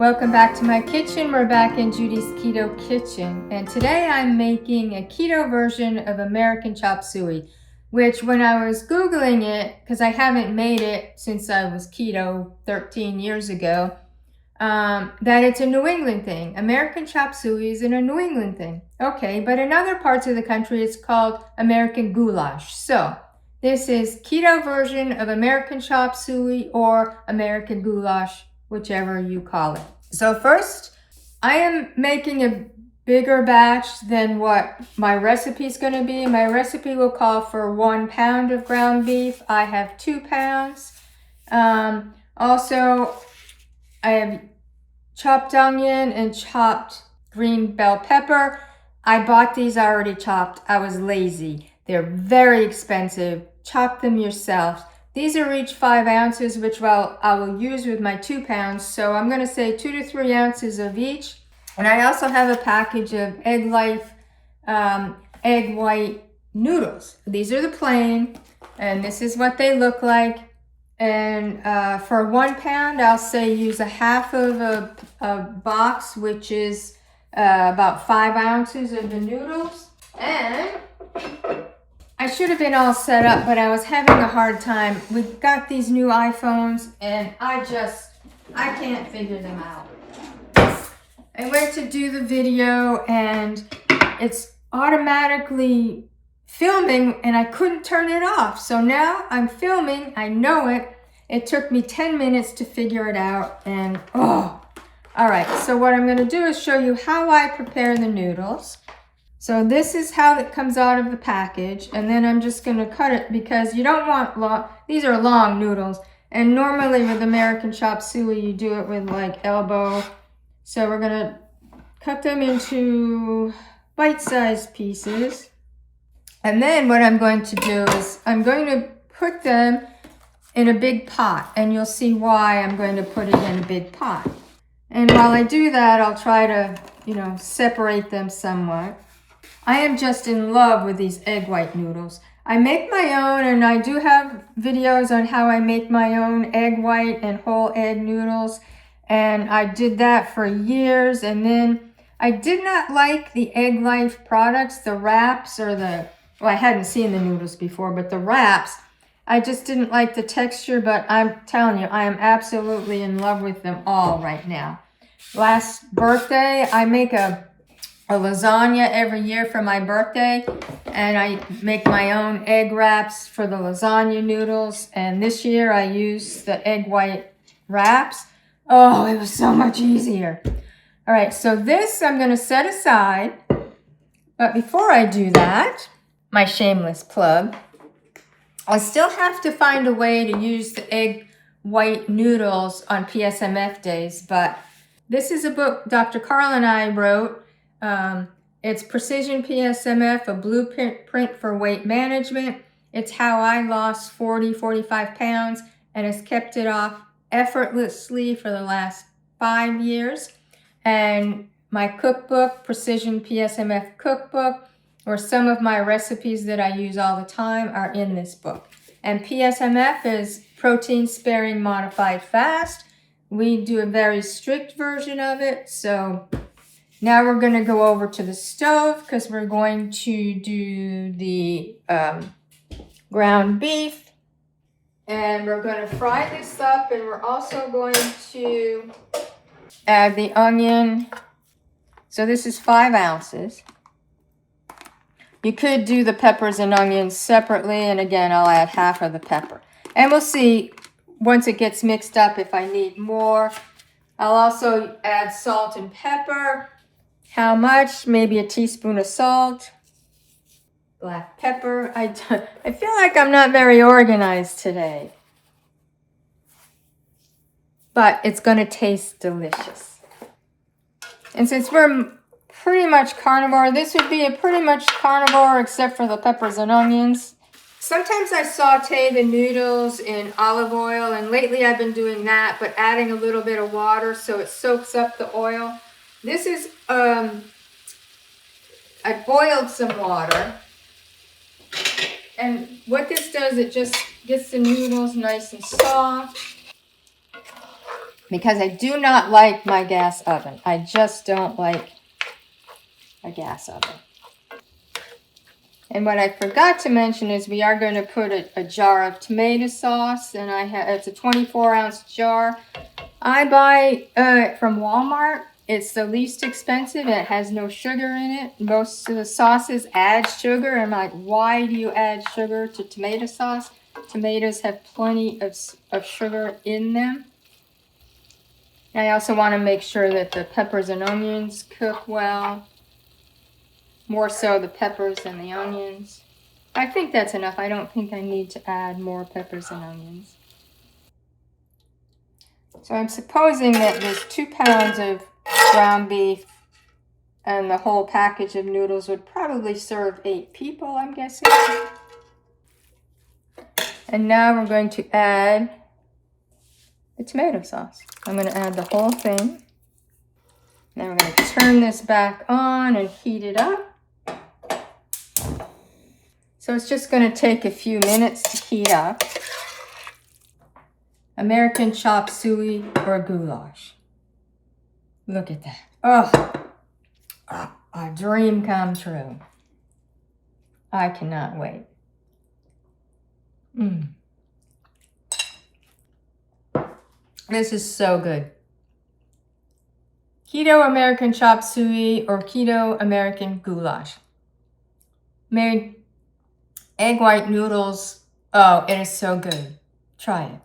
Welcome back to my kitchen. We're back in Judy's Keto Kitchen, and today I'm making a keto version of American Chop Suey, which when I was Googling it, because I haven't made it since I was keto 13 years ago, that it's a New England thing. American Chop Suey is a New England thing. Okay, but in other parts of the country it's called American Goulash. So this is keto version of American Chop Suey or American Goulash, whichever you call it. So first, I am making a bigger batch than what my recipe is going to be. My recipe will call for 1 pound of ground beef. I have 2 pounds. Also, I have chopped onion and chopped green bell pepper. I bought these already chopped. I was lazy. They're very expensive. Chop them yourself. These are each 5 ounces, which I will use with my 2 pounds. So I'm going to say 2 to 3 ounces of each. And I also have a package of Egg Life egg white noodles. These are the plain, and this is what they look like. And for 1 pound, I'll say use a half of a box, which is about 5 ounces of the noodles. And I should have been all set up, but I was having a hard time. We got these new iPhones, and I can't figure them out. I went to do the video, and it's automatically filming, and I couldn't turn it off. So now I'm filming. I know it. It took me 10 minutes to figure it out, and all right. So what I'm going to do is show you how I prepare the noodles. So this is how it comes out of the package, and then I'm just going to cut it because you don't want these are long noodles, and normally with American Chop Suey you do it with like elbow. So we're going to cut them into bite-sized pieces, and then what I'm going to do is I'm going to put them in a big pot, and you'll see why I'm going to put it in a big pot. And while I do that, I'll try to, separate them somewhat. I am just in love with these egg white noodles. I make my own, and I do have videos on how I make my own egg white and whole egg noodles. And I did that for years. And then I did not like the Egg Life products, the wraps or I hadn't seen the noodles before, but the wraps, I just didn't like the texture. But I'm telling you, I am absolutely in love with them all right now. Last birthday, I make a lasagna every year for my birthday, and I make my own egg wraps for the lasagna noodles, and this year I used the egg white wraps. Oh, it was so much easier. All right, so this I'm going to set aside, but before I do that, my shameless plug, I still have to find a way to use the egg white noodles on PSMF days, but this is a book Dr. Carl and I wrote. It's Precision PSMF, a blueprint for weight management. It's how I lost 45 pounds and has kept it off effortlessly for the last 5 years. And my cookbook, Precision PSMF Cookbook, or some of my recipes that I use all the time are in this book. And PSMF is protein sparing modified fast. We do a very strict version of it, so now we're going to go over to the stove because we're going to do the ground beef. And we're going to fry this up, and we're also going to add the onion. So this is 5 ounces. You could do the peppers and onions separately, and again, I'll add half of the pepper. And we'll see once it gets mixed up if I need more. I'll also add salt and pepper. How much? Maybe a teaspoon of salt, black pepper. I feel like I'm not very organized today, but it's going to taste delicious. And since we're pretty much carnivore, this would be a pretty much carnivore except for the peppers and onions. Sometimes I saute the noodles in olive oil, and lately I've been doing that, but adding a little bit of water so it soaks up the oil. This is, I boiled some water, and what this does, it just gets the noodles nice and soft. because I do not like my gas oven. I just don't like a gas oven. And what I forgot to mention is we are going to put a jar of tomato sauce, and it's a 24-ounce jar. I buy from Walmart. It's the least expensive. It has no sugar in it. Most of the sauces add sugar. I'm like, why do you add sugar to tomato sauce? Tomatoes have plenty of sugar in them. I also want to make sure that the peppers and onions cook well. More so the peppers than the onions. I think that's enough. I don't think I need to add more peppers and onions. So I'm supposing that there's 2 pounds of ground beef and the whole package of noodles would probably serve 8 people, I'm guessing. And now we're going to add the tomato sauce. I'm going to add the whole thing. Then we're going to turn this back on and heat it up. So it's just going to take a few minutes to heat up. American Chop Suey or Goulash. Look at that. Oh, a dream come true. I cannot wait. This is so good. Keto American Chop Suey or Keto American Goulash. Made egg white noodles. Oh, it is so good. Try it.